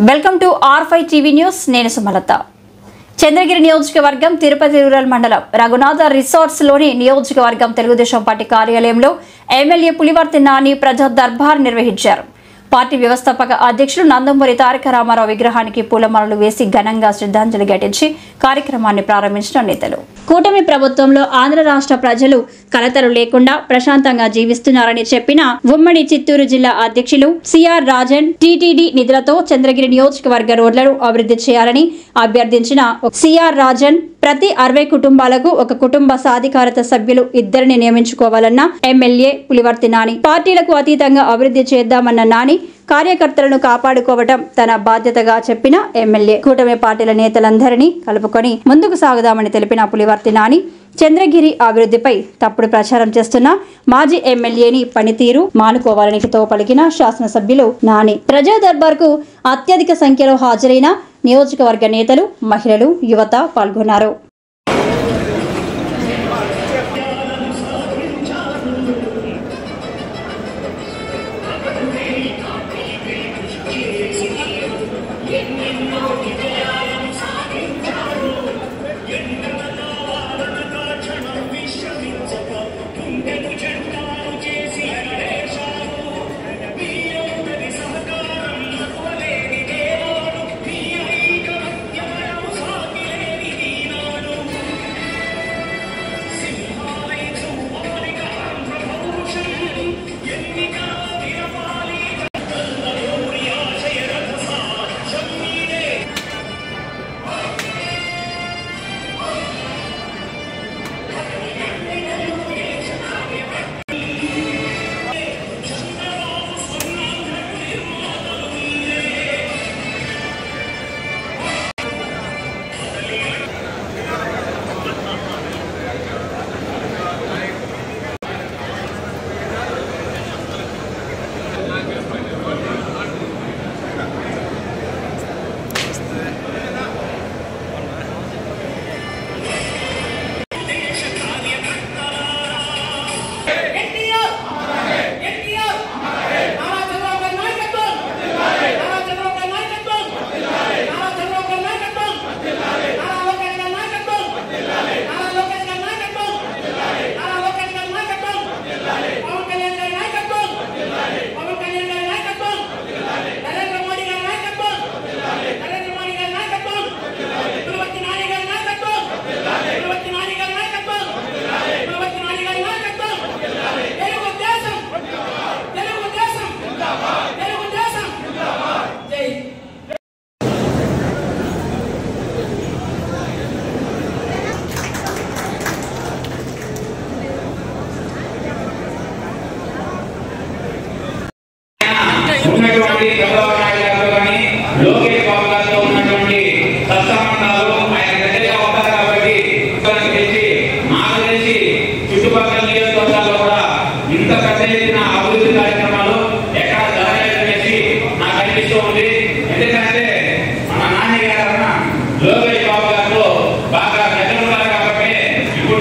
Welcome to R5 TV news. నేను సుమలత. చంద్రగిరి నియోజకవర్గం Tirupati rural మండలం రఘునాథ రిసార్ట్స్ లోని నియోజకవర్గం తెలుగుదేశం పార్టీ కార్యాలయంలో ఎమ్మెల్యే పులివర్తి నాని ప్రజా దర్బార్ నిర్వహించారు. పార్టీ వ్యవస్థాపక అధ్యక్షులు నందమూరి తారక రామారావు విగ్రహానికి పూలమాలలు వేసి ఘనంగా శ్రద్ధాంజలి ఘటించి కార్యక్రమాన్ని ప్రారంభించిన నేతలు. కూటమి ప్రభుత్వంలో ఆంధ్ర రాష్ట్ర ప్రజలు కలతలు లేకుండా ప్రశాంతంగా జీవిస్తున్నారని చెప్పిన ఉమ్మడి చిత్తూరు జిల్లా అధ్యక్షులు సిఆర్ రాజన్ టీటీడీ నిధులతో చంద్రగిరి నియోజకవర్గ రోడ్లను అభివృద్ధి చేయాలని అభ్యర్థించిన సిఆర్ రాజన్ ప్రతి 60 కుటుంబాలకు ఒక కుటుంబ సాధికారత సభ్యులు ఇద్దరిని నియమించుకోవాలన్న ఎమ్మెల్యే పులివర్తి నాని. పార్టీలకు అతీతంగా అభివృద్ధి చేద్దామన్న నాని కార్యకర్తలను కాపాడుకోవటం తన బాధ్యతగా చెప్పిన ఎమ్మెల్యే కూటమి పార్టీల నేతలందరినీ కలుపుకొని ముందుకు సాగుదామని తెలిపిన పులివర్తి నాని చంద్రగిరి అభివృద్ధిపై తప్పుడు ప్రచారం చేస్తున్న మాజీ ఎమ్మెల్యేని పనితీరు మానుకోవాలని తో పలికిన శాసనసభ్యులు నాని. ప్రజా దర్బార్ కు అత్యధిక సంఖ్యలో హాజరైన నియోజకవర్గ నేతలు, మహిళలు, యువత పాల్గొన్నారు. చుట్టుపక్కల నియోజకవర్గాల్లో కూడా ఇంత పెద్ద ఎత్తున అభివృద్ధి కార్యక్రమాలు ఎక్కడ జరగాలనేసి నాకు అనిపిస్తూ ఉంది. ఎందుకంటే మన నాన్నగారు లోకేష్ బాబు గారు బాగా దగ్గర ఉన్నారు కాబట్టి ఇప్పుడు